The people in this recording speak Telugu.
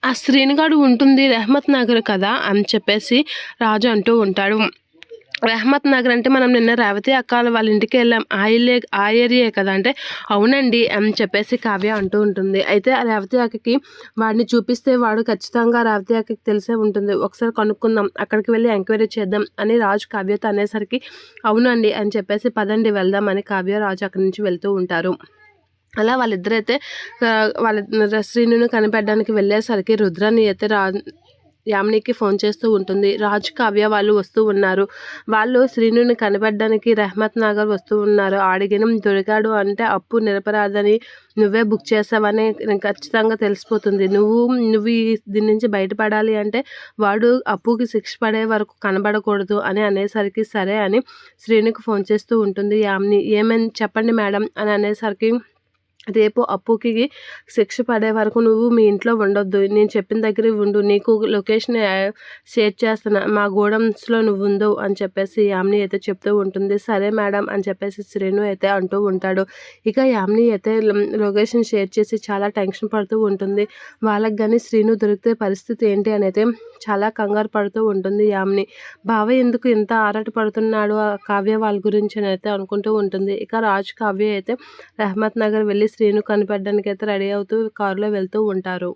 ఆ శ్రీనుగాడు ఉంటుంది రెహమత్ నగర్ కదా అని చెప్పేసి రాజు అంటూ ఉంటాడు. రెహమత్ నగర్ అంటే మనం నిన్న రేవతి అక్క వాళ్ళ ఇంటికి వెళ్ళాం, ఆ ఏరియే కదా అంటే అవునండి అని చెప్పేసి కావ్య అంటూ ఉంటుంది. అయితే ఆ రేవతి అక్కకి వాడిని చూపిస్తే వాడు ఖచ్చితంగా రేవతి అక్కకి తెలిసే ఉంటుంది, ఒకసారి కనుక్కుందాం, అక్కడికి వెళ్ళి ఎంక్వైరీ చేద్దాం అని రాజు కావ్యతో అనేసరికి అవునండి అని చెప్పేసి పదండి వెళ్దాం అని కావ్య రాజు అక్కడి నుంచి వెళ్తూ ఉంటారు. అలా వాళ్ళిద్దరైతే వాళ్ళ శ్రీనుని కనిపెట్టడానికి వెళ్ళేసరికి రుద్రాని అయితే యామినికి ఫోన్ చేస్తూ ఉంటుంది. రాజు కావ్య వాళ్ళు వస్తూ ఉన్నారు. వాళ్ళు శ్రీనుని కనిపెట్టడానికి రెహమత్ నగర్ వస్తూ ఉన్నారు. ఆడిగినం దొరికాడు అంటే అప్పు నిరపరాధని నువ్వే బుక్ చేసావని ఖచ్చితంగా తెలిసిపోతుంది. నువ్వు దీని నుంచి బయటపడాలి అంటే వాడు అప్పుకి శిక్ష పడే వరకు కనబడకూడదు అని అనేసరికి సరే అని శ్రీనుకి ఫోన్ చేస్తూ ఉంటుంది యామిని. ఏమని చెప్పండి మేడం అని అనేసరికి రేపు అప్పుకి శిక్ష పడే వరకు నువ్వు మీ ఇంట్లో ఉండొద్దు, నేను చెప్పిన దగ్గరే ఉండు, నీకు లొకేషన్ షేర్ చేస్తున్నా, మా గోడౌన్స్లో నువ్వు ఉండు అని చెప్పేసి యామిని అయితే చెప్తూ ఉంటుంది. సరే మేడం అని చెప్పేసి శ్రీను అయితే అంటూ ఉంటాడు. ఇక యామిని అయితే లొకేషన్ షేర్ చేసి చాలా టెన్షన్ పడుతూ ఉంటుంది. వాళ్ళకి కానీ శ్రీను దొరికితే పరిస్థితి ఏంటి అని అయితే చాలా కంగారు పడుతూ ఉంటుంది యామిని. బావ ఎందుకు ఇంత ఆరాట పడుతున్నాడు ఆ కావ్య వాళ్ళ గురించి అని అయితే అనుకుంటూ ఉంటుంది. ఇక రాజు కావ్య అయితే రెహమత్ నగర్ వెళ్ళి శ్రీను కనిపెట్టడానికి అయితే రెడీ అవుతూ కారులో వెళ్తూ ఉంటారు.